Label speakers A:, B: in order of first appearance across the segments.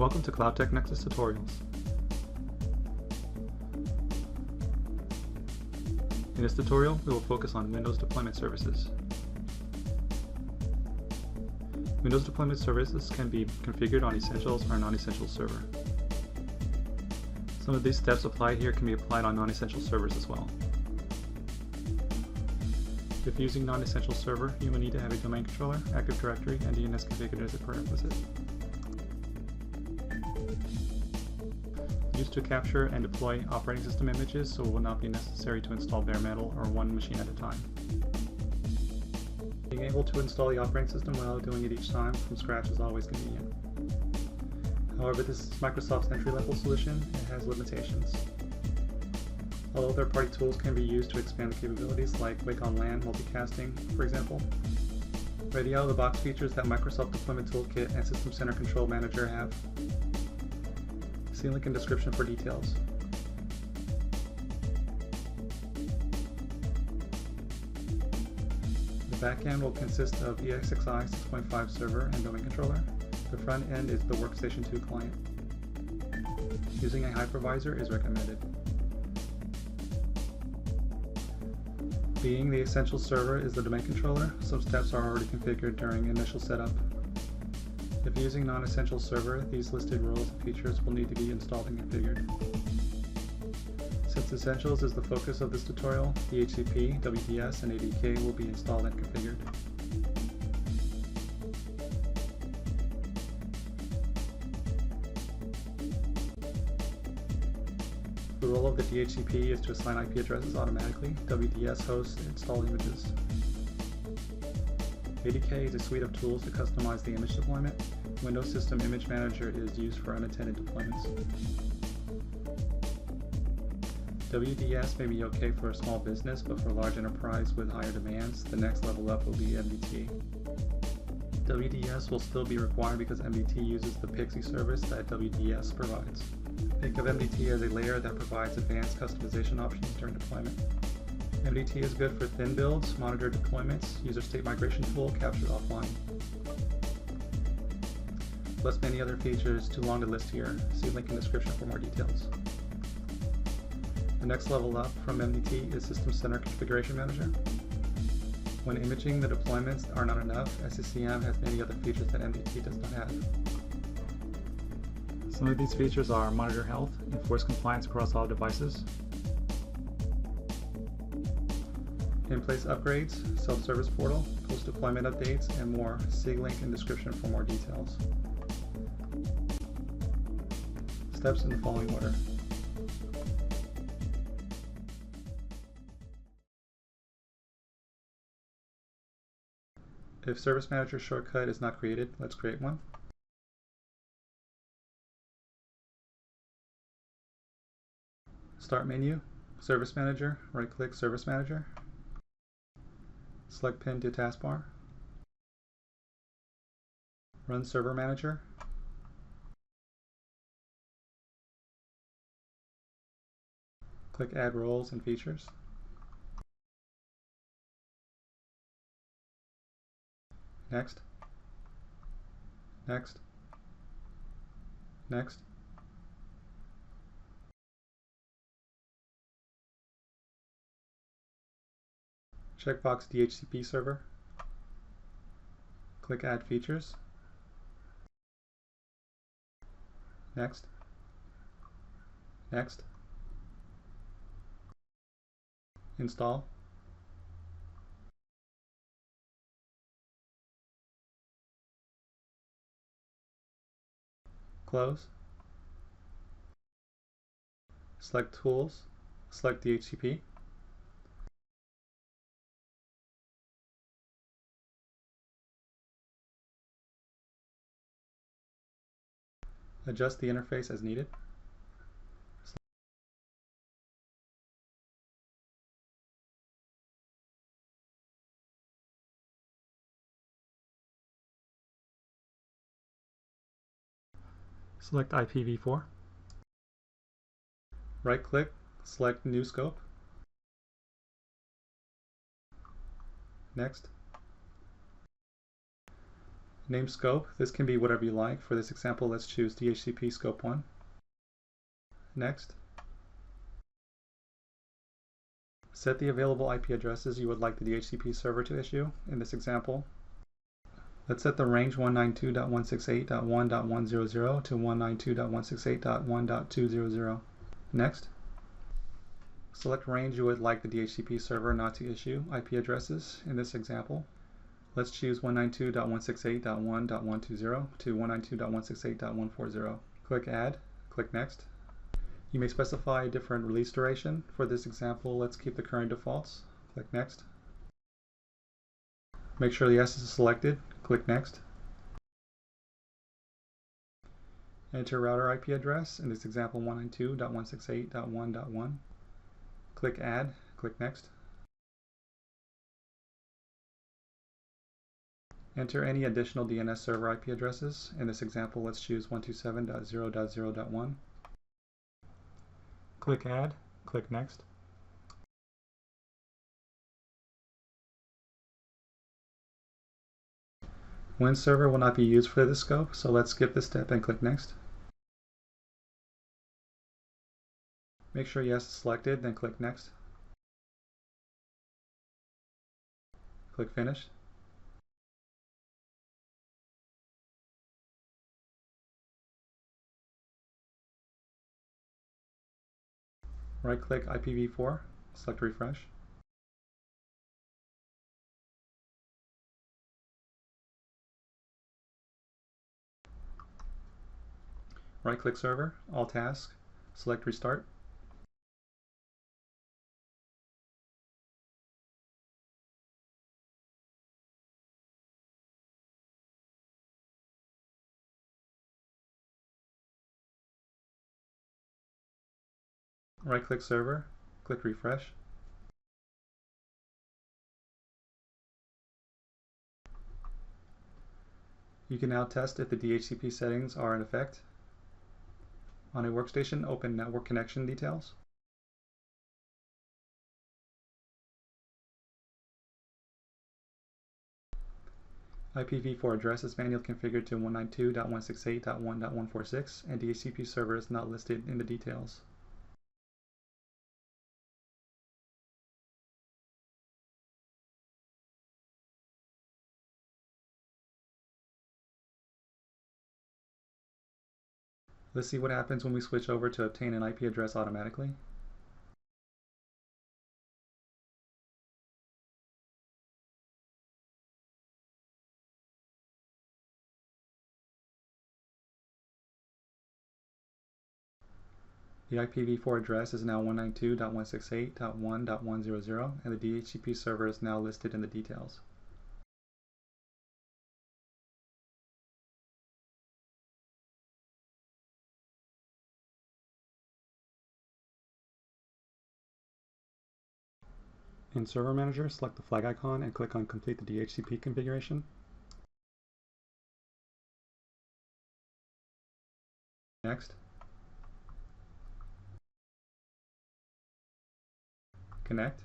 A: Welcome to CloudTech Nexus Tutorials. In this tutorial, we will focus on Windows Deployment Services. Windows Deployment Services can be configured on Essentials or Non-Essentials server. Some of these steps applied here can be applied on non-essential servers as well. If using non-essential server, you will need to have a domain controller, Active Directory, and DNS configured as a prerequisite. Used to capture and deploy operating system images, so it will not be necessary to install bare metal or one machine at a time. Being able to install the operating system without doing it each time from scratch is always convenient. However, this is Microsoft's entry-level solution and has limitations. Although third-party tools can be used to expand the capabilities like Wake on LAN multicasting, for example, ready out-of-the-box features that Microsoft Deployment Toolkit and System Center Control Manager have. See link in description for details. The backend will consist of EXXi 6.5 server and domain controller. The front end is the Workstation 2 client. Using a hypervisor is recommended. Being the essential server is the domain controller, some steps are already configured during initial setup. If using non-essential server, these listed roles and features will need to be installed and configured. Since Essentials is the focus of this tutorial, DHCP, WDS, and ADK will be installed and configured. The role of the DHCP is to assign IP addresses automatically. WDS hosts install images. ADK is a suite of tools to customize the image deployment. Windows System Image Manager is used for unattended deployments. WDS may be okay for a small business, but for a large enterprise with higher demands, the next level up will be MDT. WDS will still be required because MDT uses the PXE service that WDS provides. Think of MDT as a layer that provides advanced customization options during deployment. MDT is good for thin builds, monitored deployments, user state migration tool captured offline. Plus many other features, too long to list here. See link in description for more details. The next level up from MDT is System Center Configuration Manager. When imaging the deployments are not enough, SCCM has many other features that MDT does not have. Some of these features are monitor health, enforce compliance across all devices, in-place upgrades, self-service portal, post-deployment updates, and more. See link in description for more details. Steps in the following order. If Service Manager shortcut is not created, let's create one. Start menu, Service Manager, right-click Service Manager. Select Pin to Taskbar. Run Server Manager. Click Add Roles and Features. Next. Next. Next. Checkbox DHCP server. Click Add Features. Next. Next. Install. Close. Select Tools. Select DHCP. Adjust the interface as needed. Select IPv4. Right-click, select New Scope. Next. Name scope. This can be whatever you like. For this example, let's choose DHCP scope 1. Next. Set the available IP addresses you would like the DHCP server to issue. In this example, let's set the range 192.168.1.100 to 192.168.1.200. Next. Select range you would like the DHCP server not to issue IP addresses. In this example, let's choose 192.168.1.120 to 192.168.140. Click Add, click Next. You may specify a different release duration. For this example, let's keep the current defaults. Click Next. Make sure the yes is selected. Click Next. Enter router IP address. In this example, 192.168.1.1. Click Add, click Next. Enter any additional DNS server IP addresses. In this example, let's choose 127.0.0.1. Click Add, click Next. Win server will not be used for this scope, so let's skip this step and click Next. Make sure yes is selected, then click Next. Click Finish. Right-click IPv4, select Refresh. Right-click Server, All Tasks, select Restart. Right-click Server, click Refresh. You can now test if the DHCP settings are in effect. On a workstation, open Network Connection Details. IPv4 address is manually configured to 192.168.1.146, and DHCP server is not listed in the details. Let's see what happens when we switch over to obtain an IP address automatically. The IPv4 address is now 192.168.1.100, and the DHCP server is now listed in the details. In Server Manager, select the flag icon and click on Complete the DHCP configuration. Next. Connect.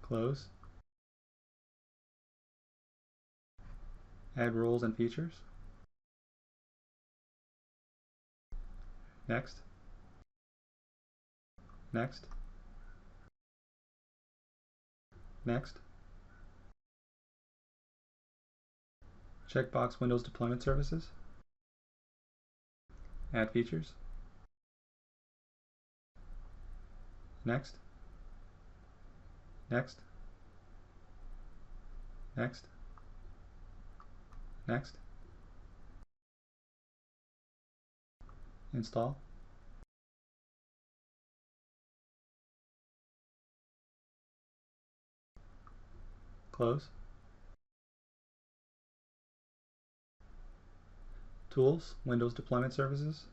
A: Close. Add roles and features. Next. Next. Next. Checkbox Windows Deployment Services. Add features. Next. Next. Next. Next. Install. Close. Tools, Windows Deployment Services.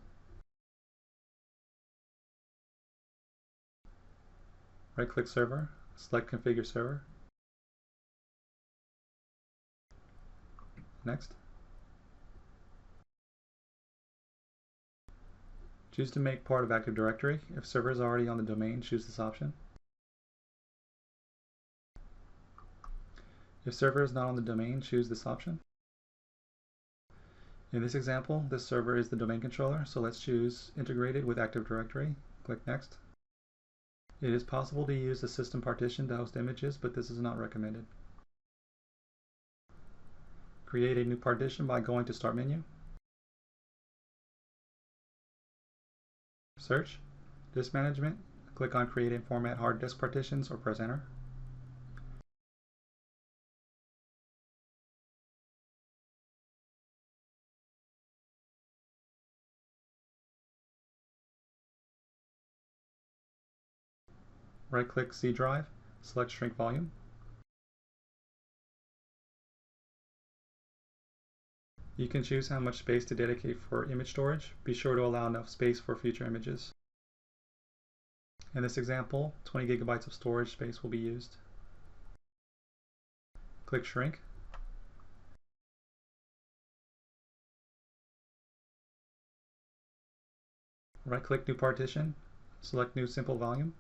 A: Right-click Server, select Configure Server. Next. Choose to make part of Active Directory. If server is already on the domain, choose this option. If server is not on the domain, choose this option. In this example, this server is the domain controller, so let's choose Integrated with Active Directory. Click Next. It is possible to use the system partition to host images, but this is not recommended. Create a new partition by going to Start menu. Search, Disk Management, click on Create and Format Hard Disk Partitions or press Enter. Right-click C Drive, select Shrink Volume. You can choose how much space to dedicate for image storage. Be sure to allow enough space for future images. In this example, 20 gigabytes of storage space will be used. Click Shrink. Right-click New Partition, select New Simple Volume.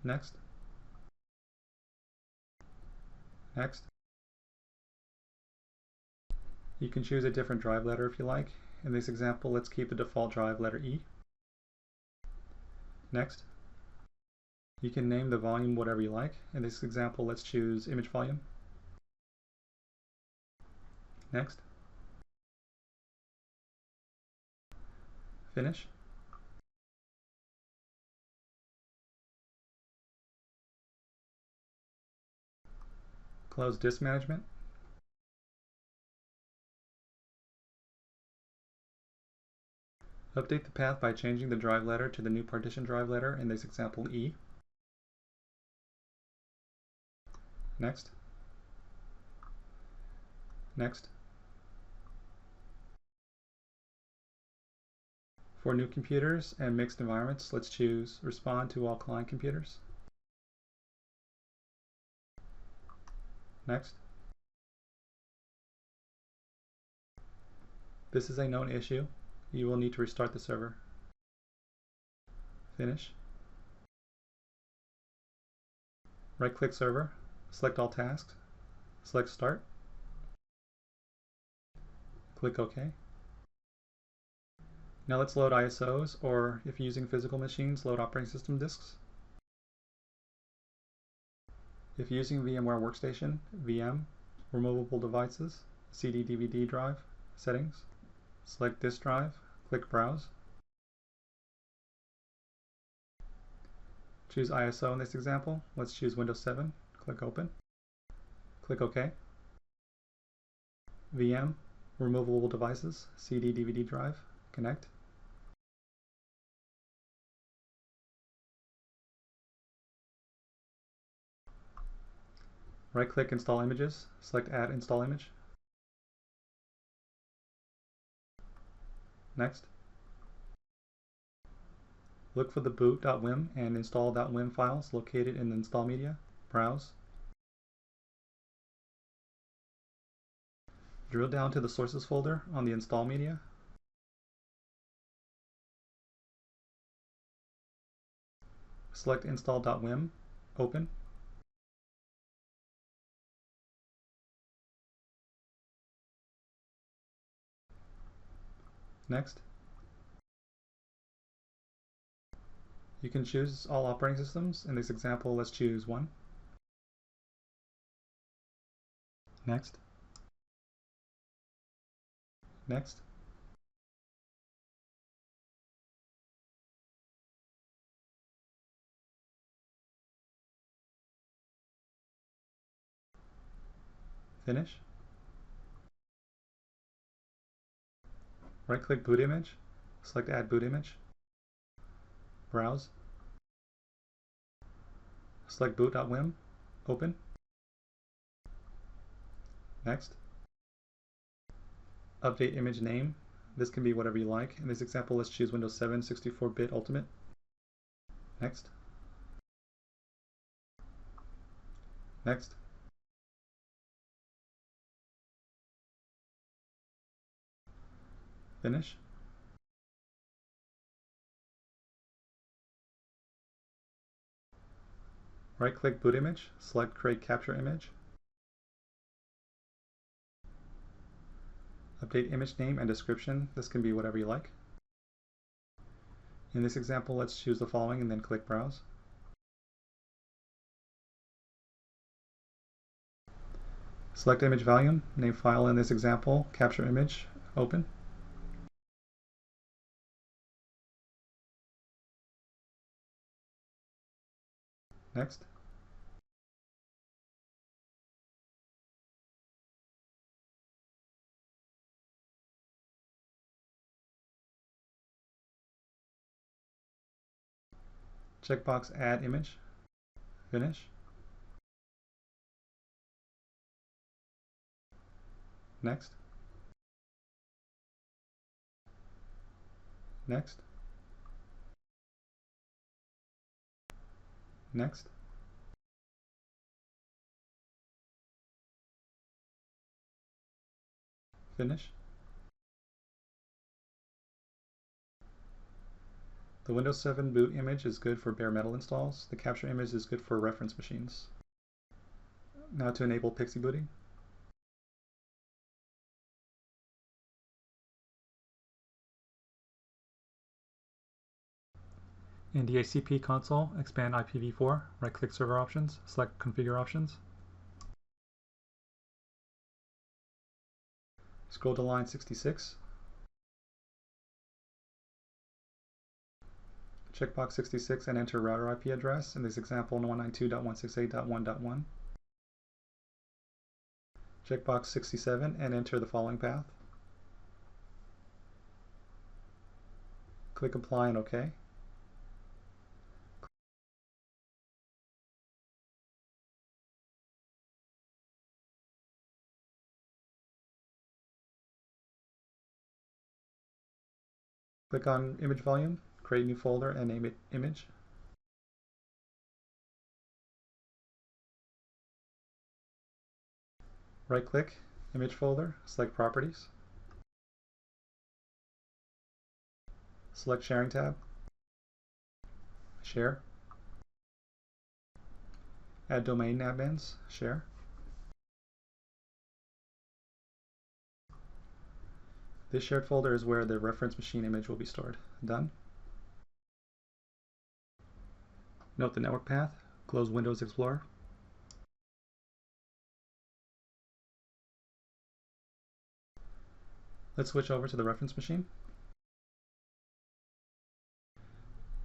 A: Next. Next. You can choose a different drive letter if you like. In this example, let's keep the default drive letter E. Next. You can name the volume whatever you like. In this example, let's choose Image Volume. Next. Finish. Close Disk Management. Update the path by changing the drive letter to the new partition drive letter, in this example E. Next. Next. For new computers and mixed environments, let's choose Respond to all client computers. Next. This is a known issue. You will need to restart the server. Finish. Right-click Server, select all tasks, select Start. Click OK. Now let's load ISOs, or if you're using physical machines, load operating system disks. If you're using VMware Workstation, VM, removable devices, CD/DVD drive, settings, select disk drive, click Browse. Choose ISO in this example. Let's choose Windows 7. Click Open. Click OK. VM, removable devices, CD/DVD drive, connect. Right-click Install Images, select Add Install Image. Next. Look for the boot.wim and install.wim files located in the install media. Browse. Drill down to the sources folder on the install media. Select install.wim, open. Next. You can choose all operating systems. In this example, let's choose one. Next. Next. Finish. Right-click boot image, select Add boot image. Browse. Select boot.wim, open. Next. Update image name. This can be whatever you like. In this example, let's choose Windows 7 64-bit Ultimate. Next. Next. Finish. Right-click boot image, select Create Capture Image. Update image name and description. This can be whatever you like. In this example, let's choose the following and then click Browse. Select image volume, name file in this example, capture image, open. Next. Checkbox Add Image, finish. Next. Next. Next. Finish. The Windows 7 boot image is good for bare metal installs. The capture image is good for reference machines. Now to enable Pixie booting. In DHCP console, expand IPv4, right-click Server Options, select Configure Options. Scroll to line 66. Checkbox 66 and enter router IP address, in this example 192.168.1.1. Checkbox 67 and enter the following path. Click Apply and OK. Click on Image Volume, create a new folder and name it Image. Right-click, Image folder, select Properties. Select Sharing tab. Share. Add domain admins, share. This shared folder is where the reference machine image will be stored. Done. Note the network path. Close Windows Explorer. Let's switch over to the reference machine.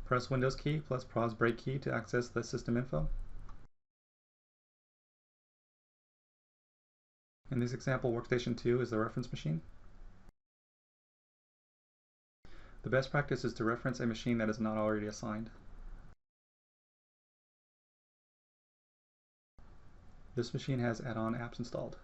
A: Press Windows key plus pause break key to access the system info. In this example, Workstation 2 is the reference machine. The best practice is to reference a machine that is not already assigned. This machine has add-on apps installed.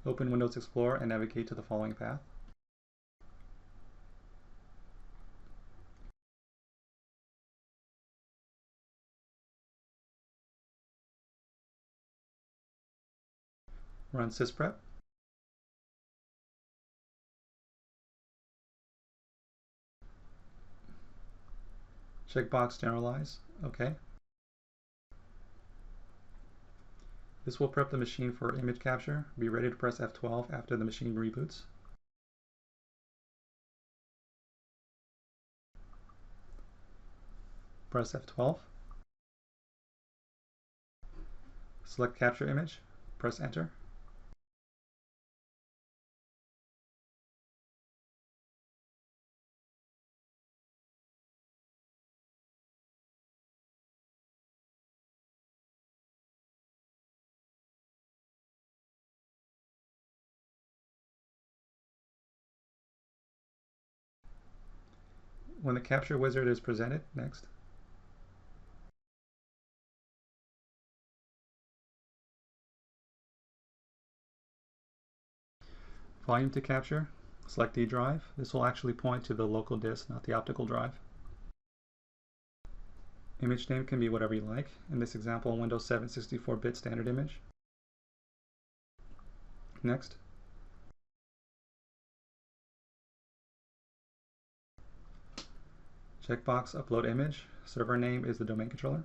A: Open Windows Explorer and navigate to the following path. Run sysprep. Checkbox Generalize. OK. This will prep the machine for image capture. Be ready to press F12 after the machine reboots. Press F12. Select Capture Image. Press Enter. When the capture wizard is presented, next. Volume to capture, select D drive. This will actually point to the local disk, not the optical drive. Image name can be whatever you like. In this example, Windows 7 64-bit standard image. Next. Checkbox Upload Image. Server name is the domain controller.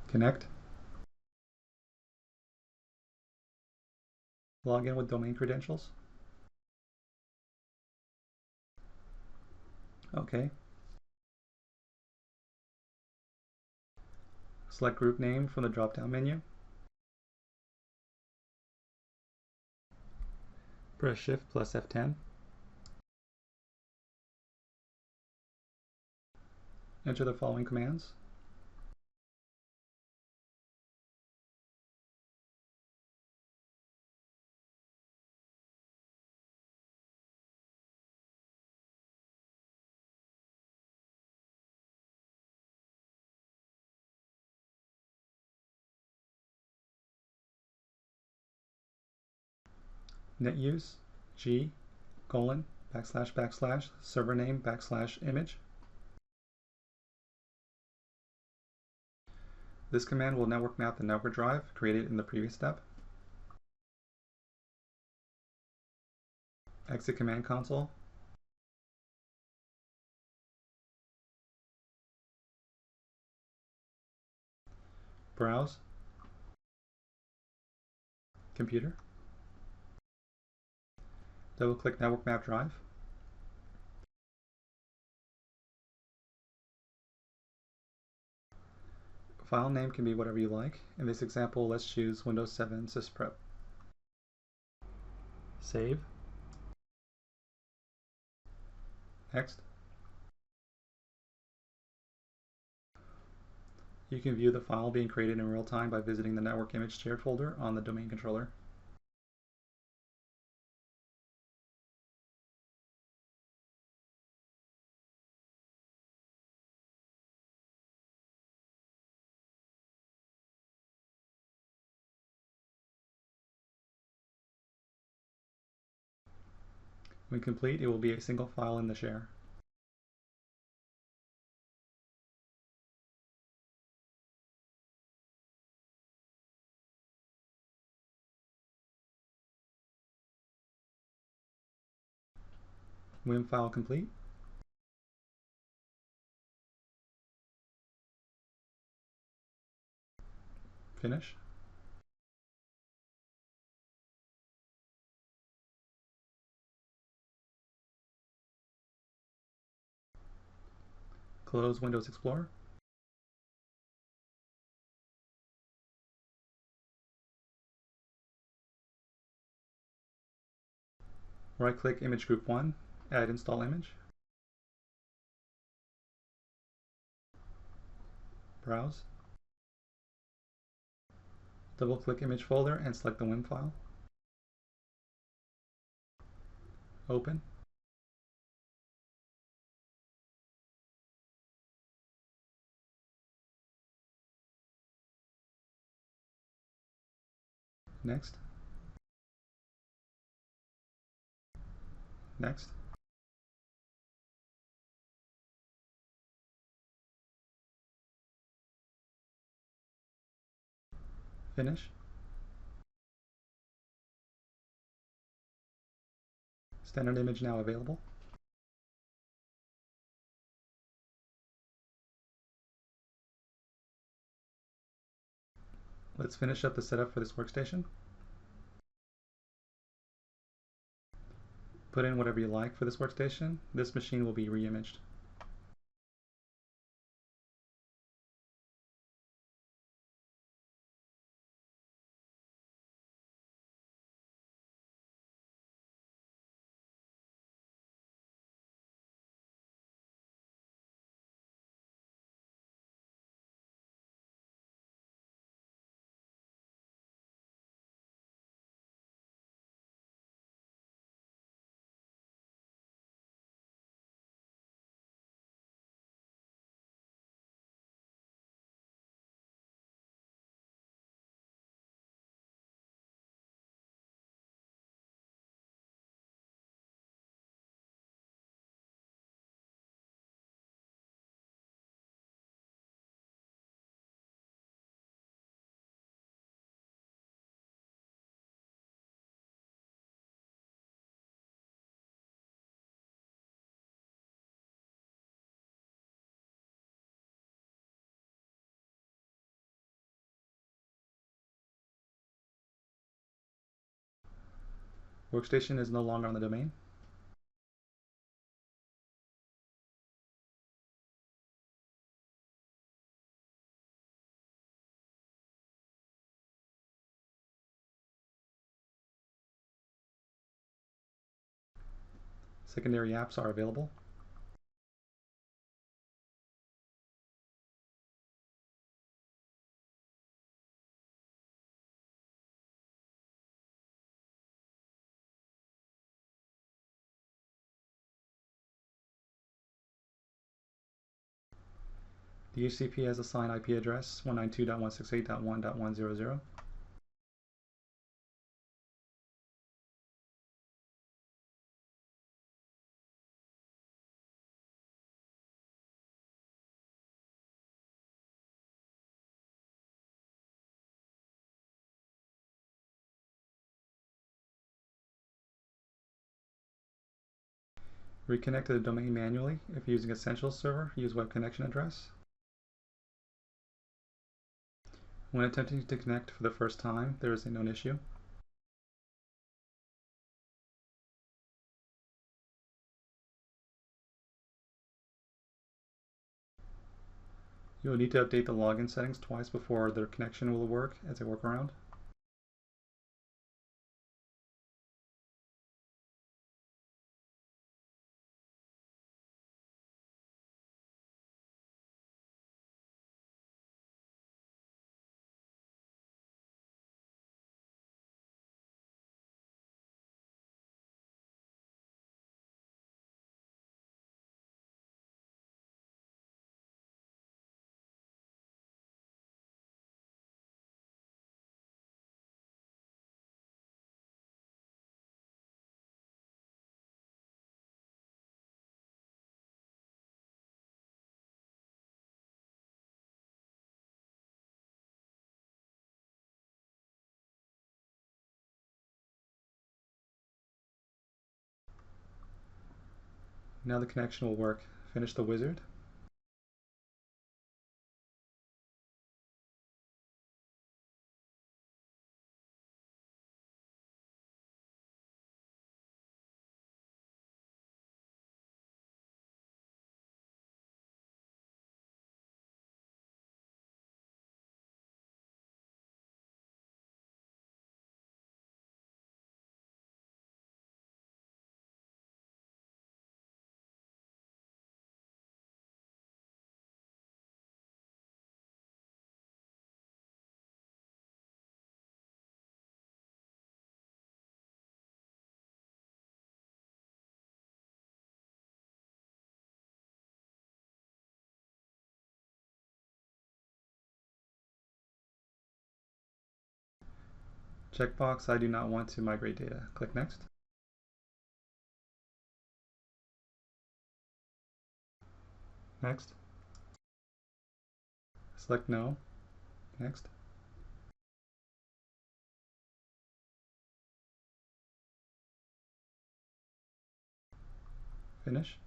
A: Connect. Log in with domain credentials. OK. Select group name from the drop-down menu. Press Shift plus F10. Enter the following commands. Netuse g : / server name / image. This command will network map the network drive created in the previous step. Exit command console. Browse. Computer. Double-click network map drive. File name can be whatever you like. In this example, let's choose Windows 7 sysprep. Save. Next. You can view the file being created in real time by visiting the network image shared folder on the domain controller. When complete, it will be a single file in the share. WIM file complete. Finish. Close Windows Explorer. Right-click Image Group 1, add Install Image. Browse. Double-click Image Folder and select the WIM file. Open. Next. Next. Finish. Standard image now available. Let's finish up the setup for this workstation. Put in whatever you like for this workstation. This machine will be re-imaged. Workstation is no longer on the domain. Secondary apps are available. DHCP has assigned IP address 192.168.1.100. Reconnect to the domain manually. If using Essentials server, use web connection address. When attempting to connect for the first time, there is a known issue. You will need to update the login settings twice before the connection will work as a workaround. Now the connection will work. Finish the wizard. Checkbox, I do not want to migrate data. Click Next. Next. Select No. Next. Finish.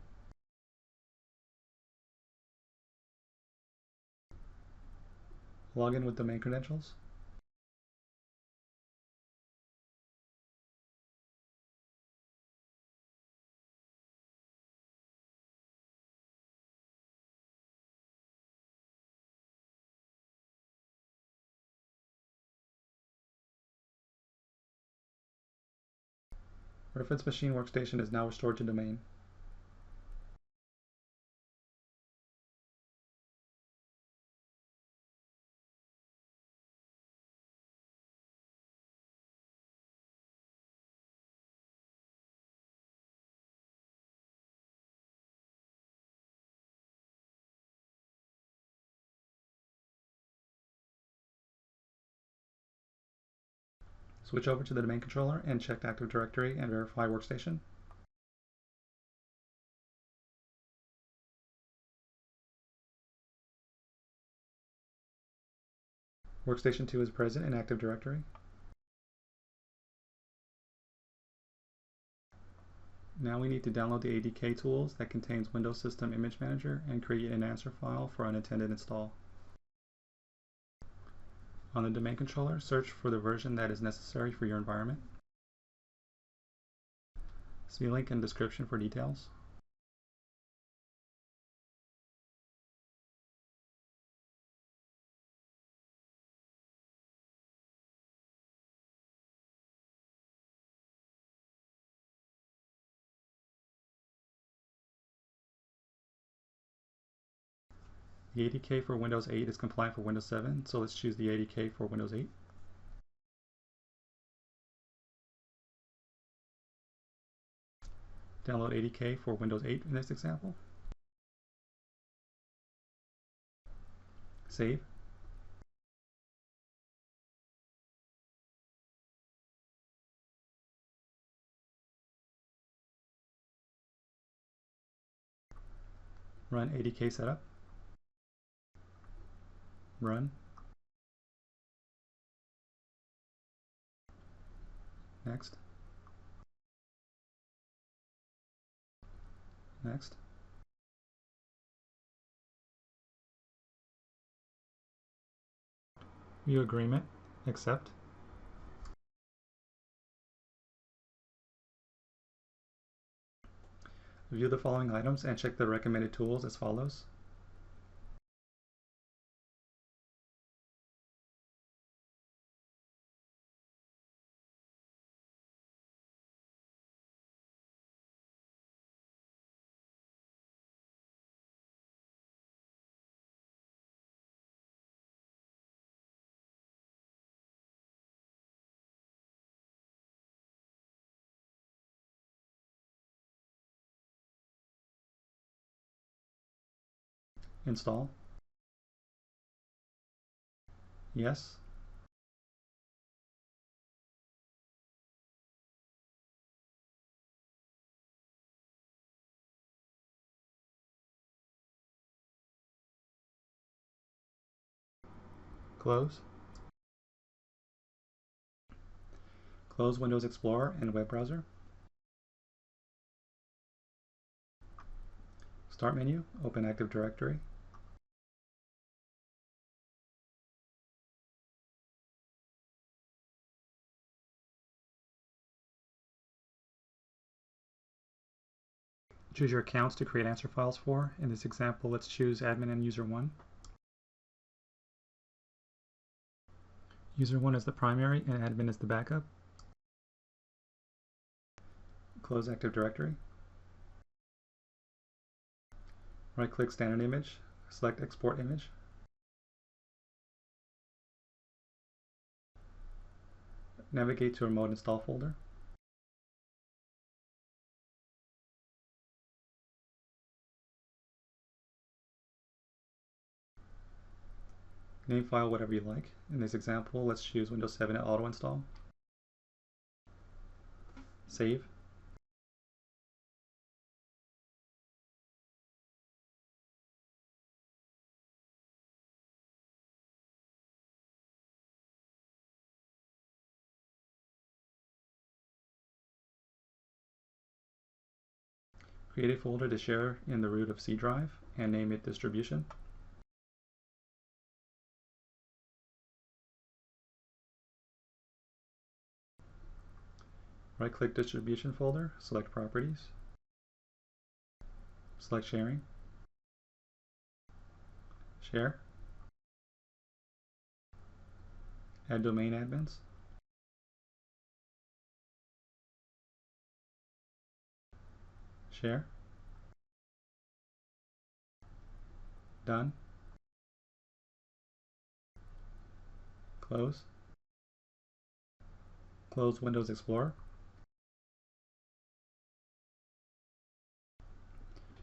A: Log in with domain credentials. Reference machine workstation is now restored to domain. Switch over to the domain controller and check Active Directory and verify workstation. Workstation 2 is present in Active Directory. Now we need to download the ADK tools that contains Windows System Image Manager and create an answer file for unattended install. On the domain controller, search for the version that is necessary for your environment. See link in description for details. The 80K for Windows 8 is compliant for Windows 7, so let's choose the 80K for Windows 8. Download 80K for Windows 8 in this example. Save. Run 80K setup. Run. Next. Next. View agreement. Accept. View the following items and check the recommended tools as follows. Install. Yes. Close. Close Windows Explorer and web browser. Start menu, open Active Directory. Choose your accounts to create answer files for. In this example, let's choose admin and user 1. User 1 is the primary and admin is the backup. Close Active Directory. Right-click Standard Image, select Export Image. Navigate to Remote Install folder. Name file whatever you like. In this example, let's choose Windows 7 Auto Install. Save. Create a folder to share in the root of C drive and name it Distribution. Right-click Distribution folder, select Properties, select Sharing, Share, add domain admins, Share, Done, Close, Close Windows Explorer,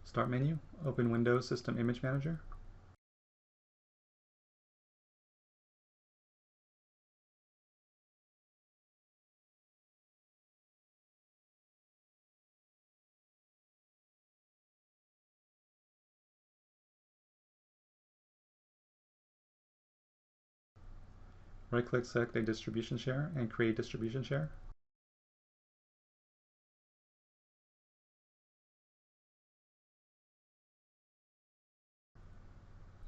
A: Start menu, open Windows System Image Manager, right-click select a distribution share and create distribution share.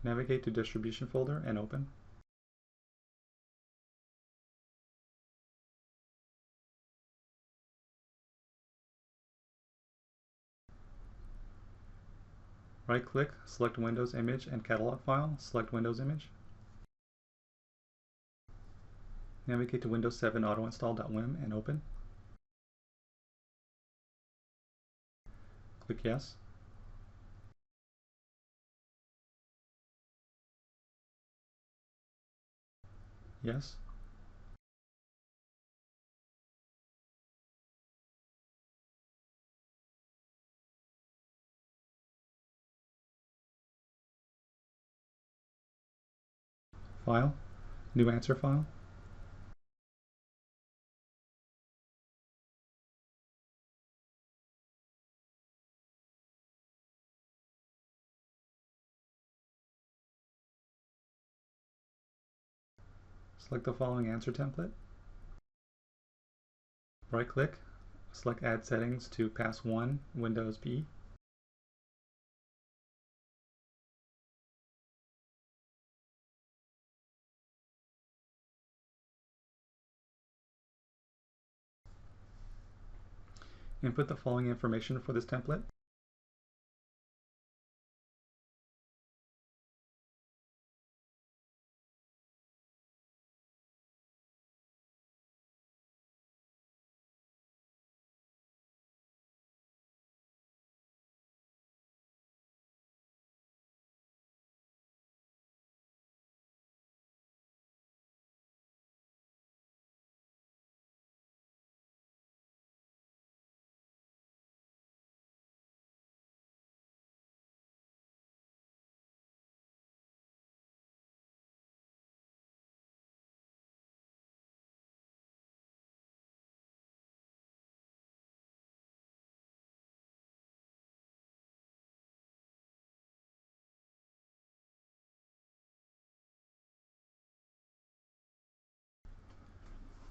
A: Navigate to Distribution folder and open. Right-click, select Windows Image and Catalog File, select Windows Image. Navigate to Windows 7 autoinstall.wim and open. Click Yes. Yes. File, New Answer File. Select the following answer template. Right-click, select Add Settings to Pass 1 Windows PE. Input the following information for this template.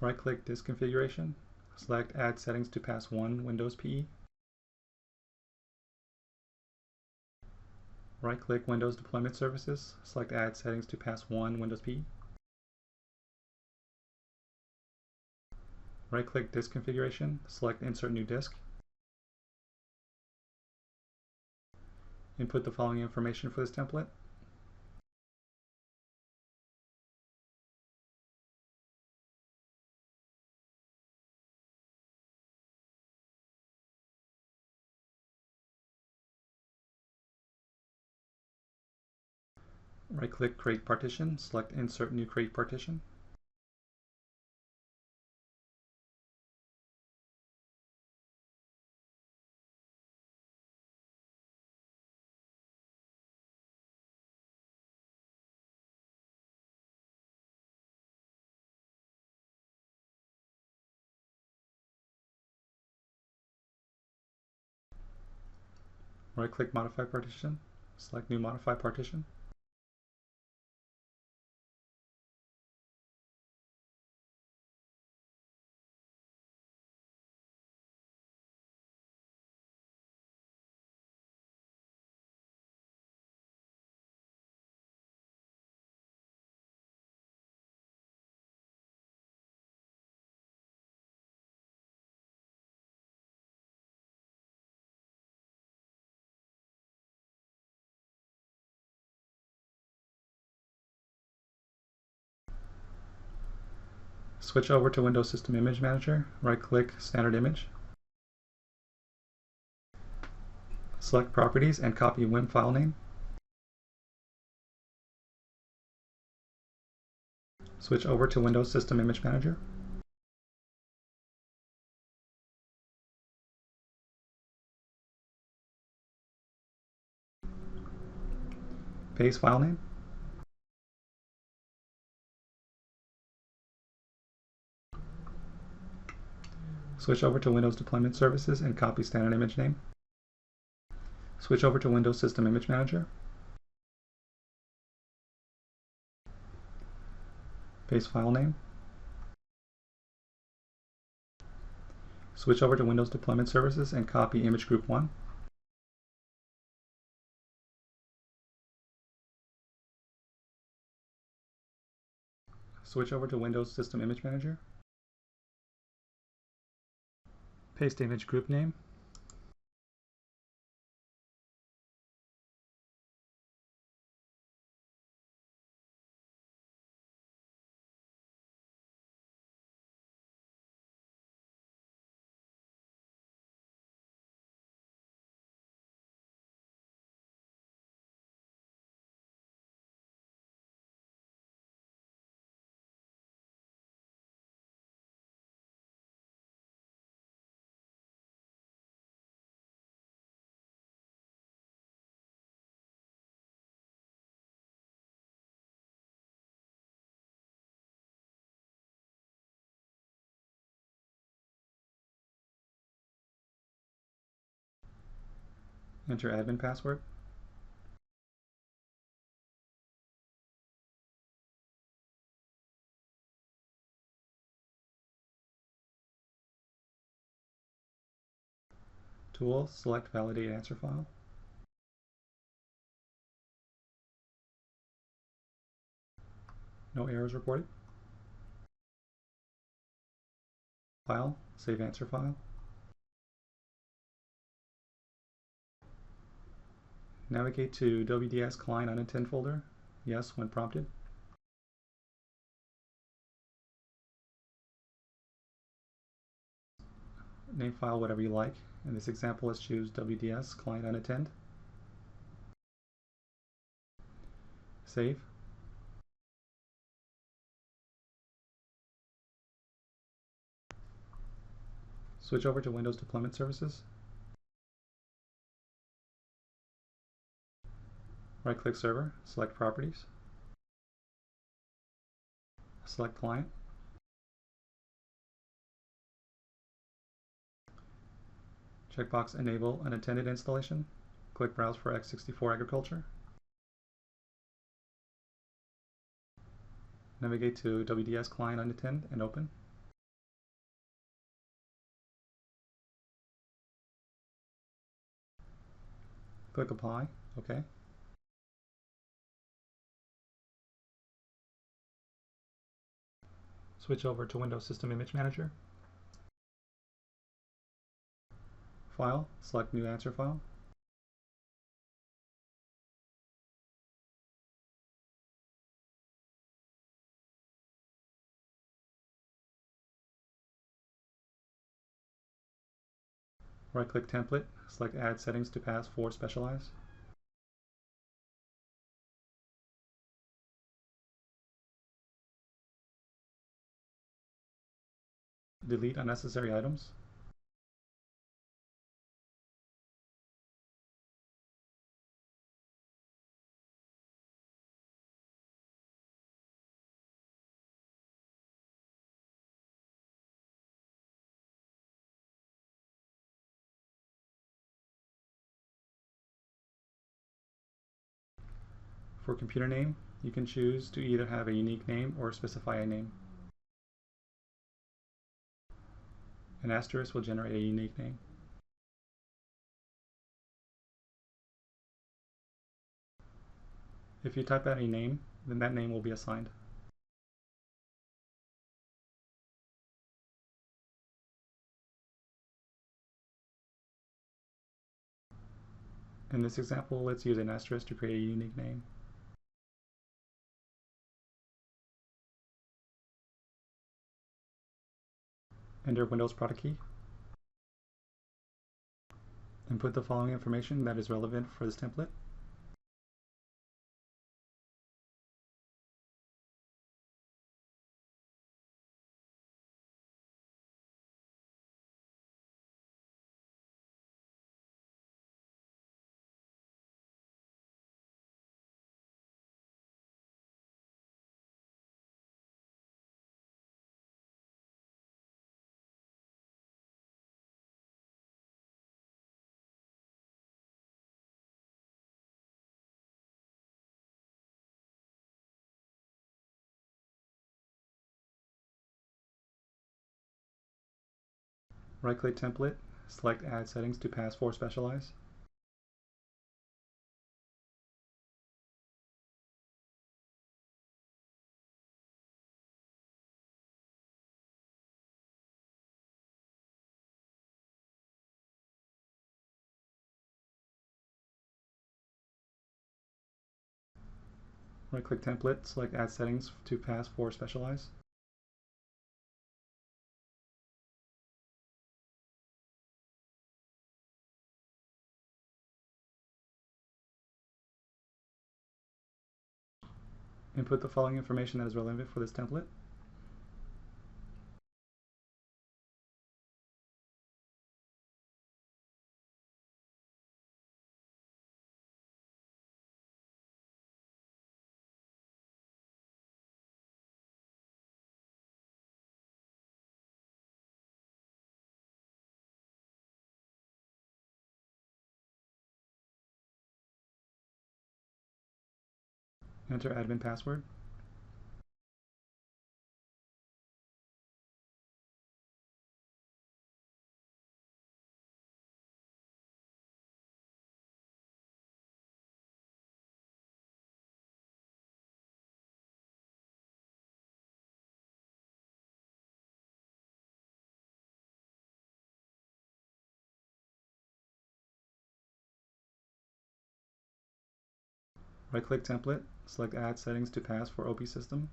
A: Right-click Disk Configuration, select Add Settings to Pass 1 Windows PE. Right-click Windows Deployment Services, select Add Settings to Pass 1 Windows PE. Right-click Disk Configuration, select Insert New Disk. Input the following information for this template. Right-click Create Partition, select Insert New Create Partition. Right-click Modify Partition, select New Modify Partition. Switch over to Windows System Image Manager, right-click Standard Image. Select Properties and copy WIM file name. Switch over to Windows System Image Manager. Paste file name. Switch over to Windows Deployment Services and copy standard image name. Switch over to Windows System Image Manager. Paste file name. Switch over to Windows Deployment Services and copy image group 1. Switch over to Windows System Image Manager. Paste image group name. Enter admin password. Tool, select validate answer file. No errors reported. File, save answer file. Navigate to WDS client unattended folder. Yes, when prompted. Name file whatever you like. In this example, let's choose WDS client unattended. Save. Switch over to Windows Deployment Services. Right-click Server, select Properties. Select Client. Checkbox Enable Unattended Installation. Click Browse for x64 Agriculture. Navigate to WDS Client Unattended and open. Click Apply. OK. Switch over to Windows System Image Manager. File, select New Answer File. Right-click Template, select Add Settings to Pass for Specialize. Delete unnecessary items. For computer name, you can choose to either have a unique name or specify a name. An asterisk will generate a unique name. If you type out a name, then that name will be assigned. In this example, let's use an asterisk to create a unique name. Enter Windows product key. Input the following information that is relevant for this template. Right-click Template, select Add Settings to Pass for Specialize. Right-click Template, select Add Settings to Pass for Specialize. Input the following information that is relevant for this template. Enter admin password. Right-click template, select Add Settings to Pass for OP System.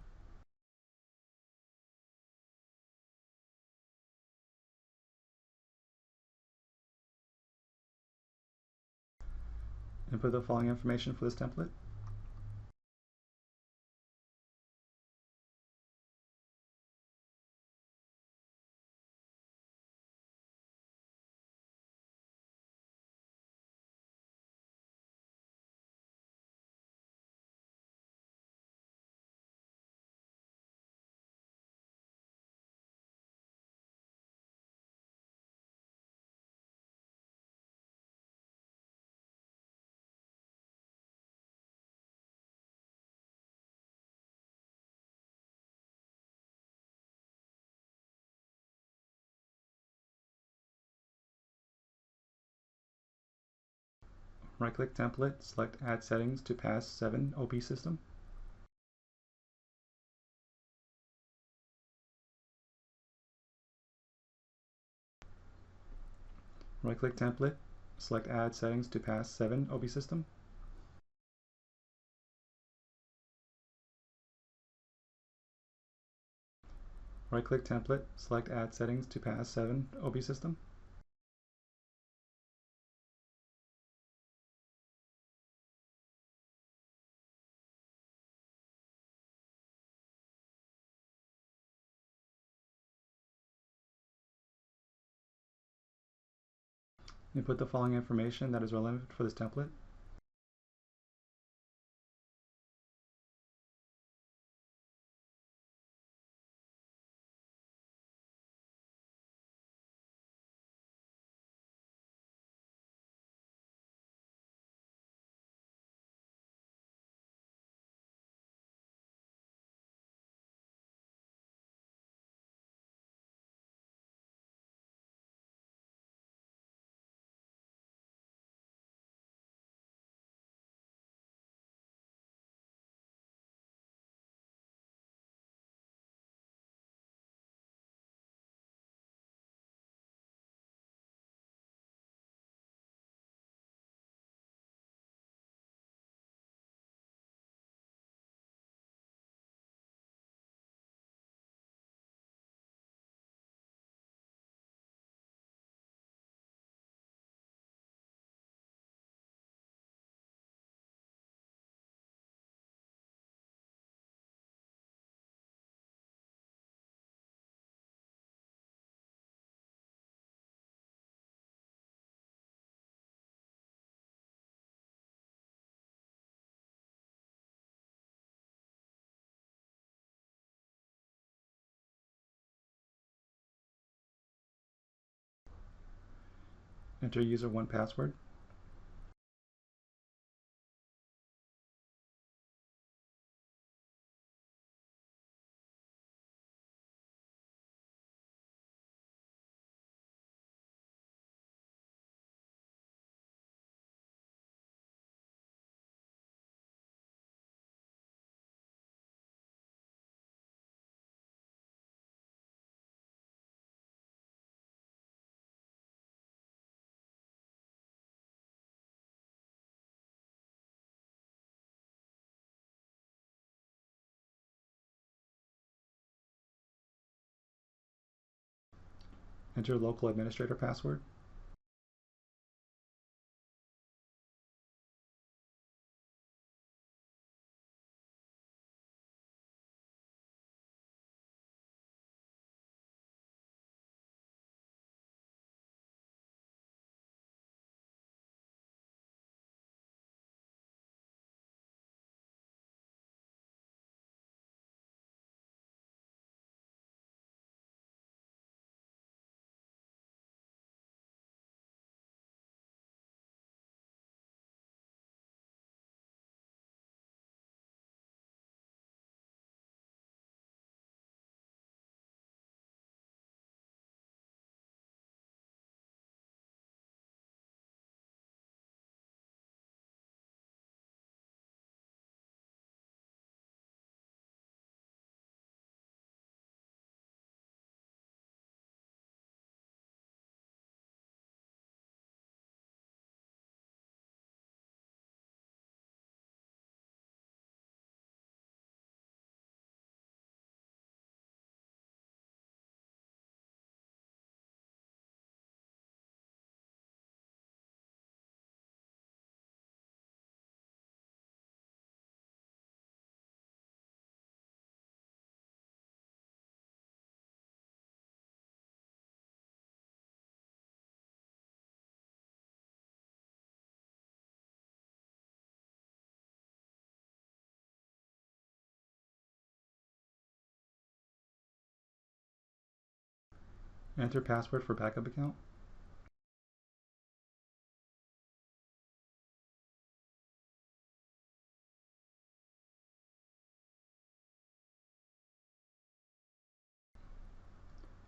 A: Input the following information for this template. Right-click template, select Add Settings to Pass 7 OP System. Right-click template, select Add Settings to Pass 7 OP System. Right-click template, select Add Settings to Pass 7 OP System. Input the following information that is relevant for this template. Enter user 1 password. Enter local administrator password. Enter password for backup account.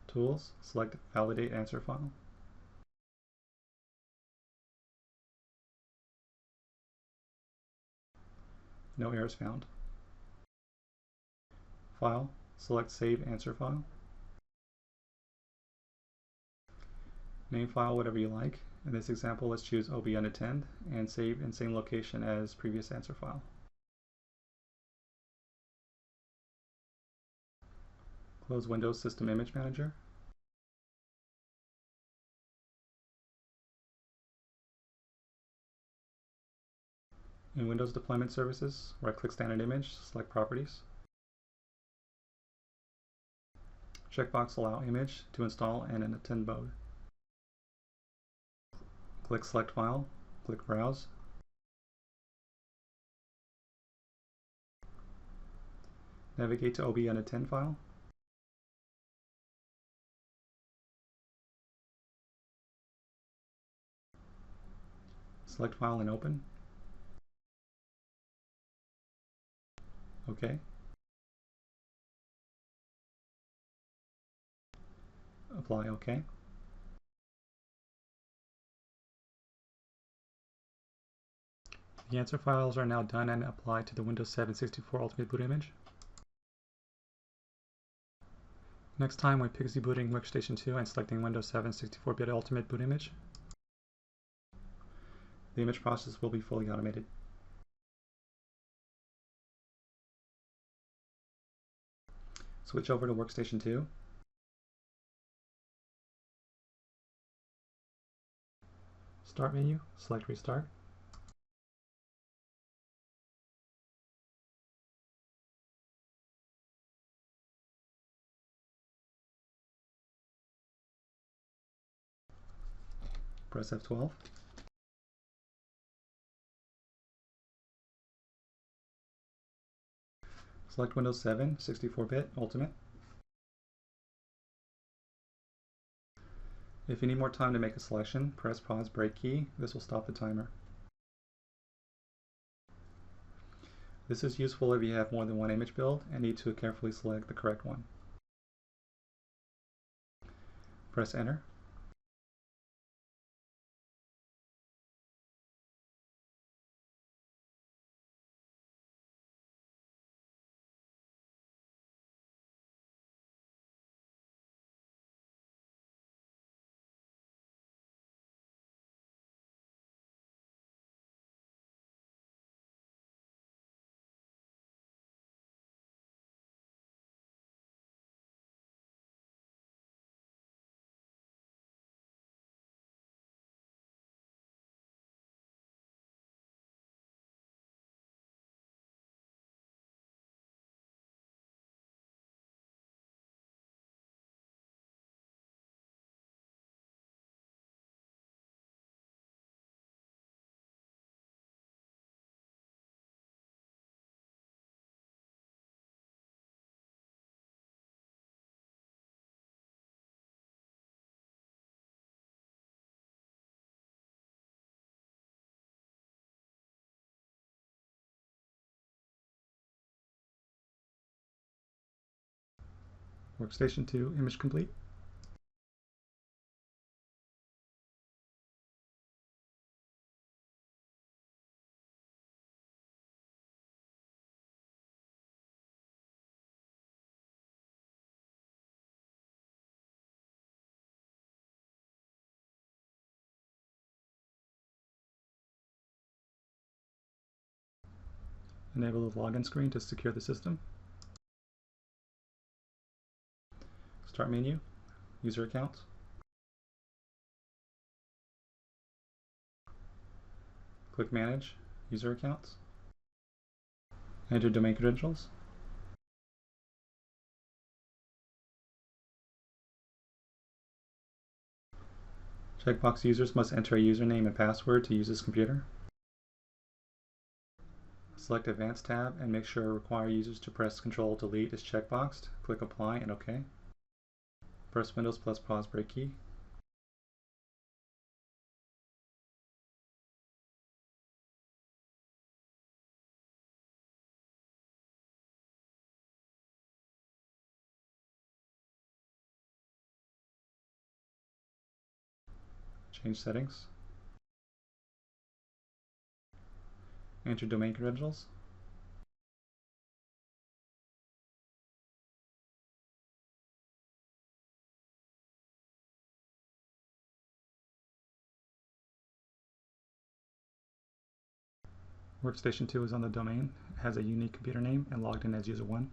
A: Tools, select Validate Answer File. No errors found. File, select Save Answer File. Name file whatever you like. In this example, let's choose OB unattended and save in same location as previous answer file. Close Windows System Image Manager. In Windows Deployment Services, right-click Standard Image, select Properties. Checkbox Allow Image to install in an attend mode. Click Select File, click Browse. Navigate to OB unattended file. Select File and Open. OK. Apply OK. The answer files are now done and applied to the Windows 7 64 Ultimate boot image. Next time, when Pixie booting Workstation 2 and selecting Windows 7 64-bit Ultimate boot image, the image process will be fully automated. Switch over to Workstation 2. Start menu, select Restart. Press F12. Select Windows 7 64-bit Ultimate. If you need more time to make a selection, press pause break key. This will stop the timer. This is useful if you have more than one image build and need to carefully select the correct one. Press Enter. Workstation 2 image complete. Enable the login screen to secure the system. Start menu, user accounts. Click Manage, user accounts. Enter domain credentials. Checkbox users must enter a username and password to use this computer. Select Advanced tab and make sure Require users to press Ctrl Delete is checkboxed. Click Apply and OK. Press Windows plus pause break key. Change settings. Enter domain credentials. Workstation 2 is on the domain, has a unique computer name, and logged in as user 1.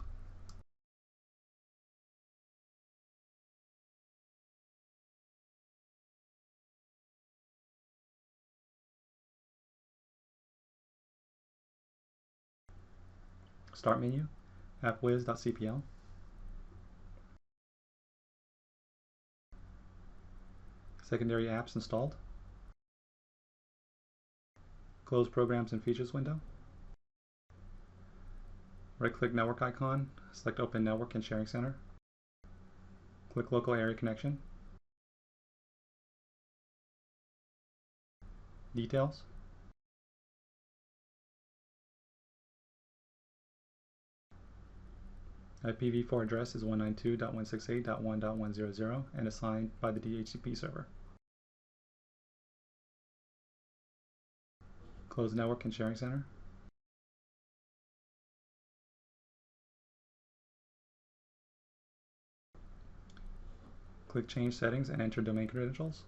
A: Start menu, appwiz.cpl. Secondary apps installed. Close Programs and Features window. Right-click Network icon, select Open Network and Sharing Center. Click Local Area Connection. Details. IPv4 address is 192.168.1.100 and assigned by the DHCP server. Close Network and Sharing Center. Click Change Settings and enter domain credentials.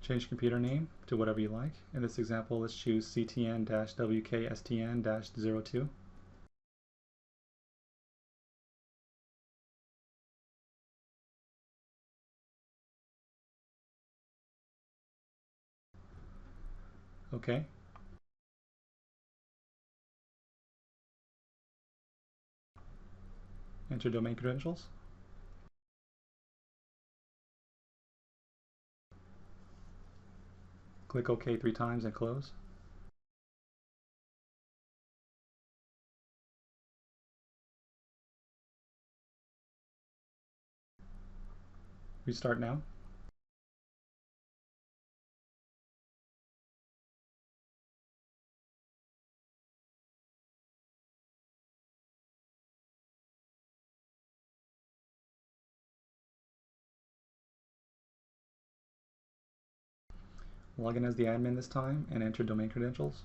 A: Change computer name to whatever you like. In this example, let's choose CTN-WKSTN-02. OK. Enter domain credentials. Click OK 3 times and close. Restart now. Log in as the admin this time and enter domain credentials.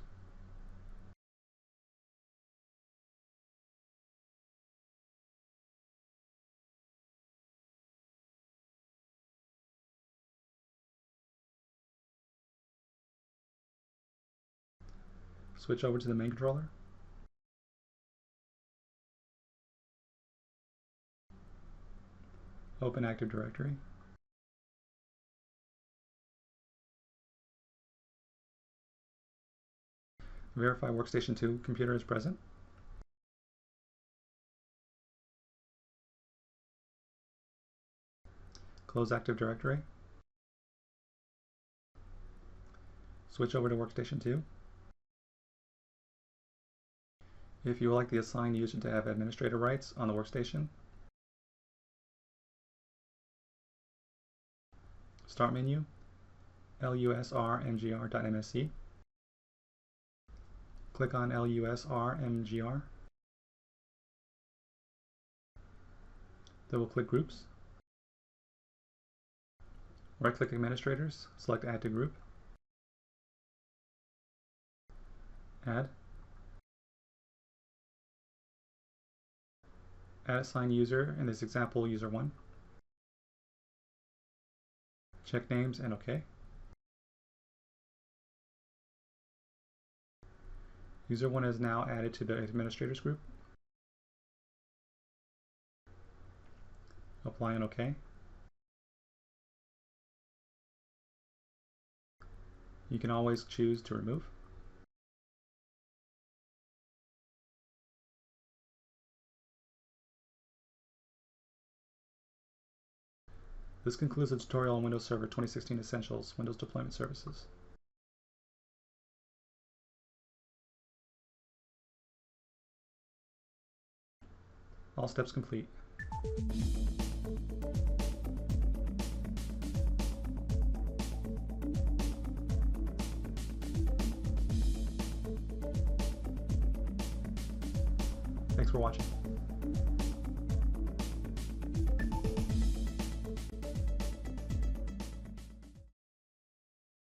A: Switch over to the main controller. Open Active Directory. Verify Workstation 2 computer is present. Close Active Directory. Switch over to Workstation 2. If you would like the assigned user to have administrator rights on the workstation, Start menu, lusrmgr.msc. Click on lusrmgr. Double-click Groups. Right-click Administrators, select Add to Group. Add. Add assigned user, in this example, user 1. Check names and OK. User 1 is now added to the administrators group. Apply and OK. You can always choose to remove. This concludes the tutorial on Windows Server 2016 Essentials, Windows Deployment Services. All steps complete. Thanks for watching.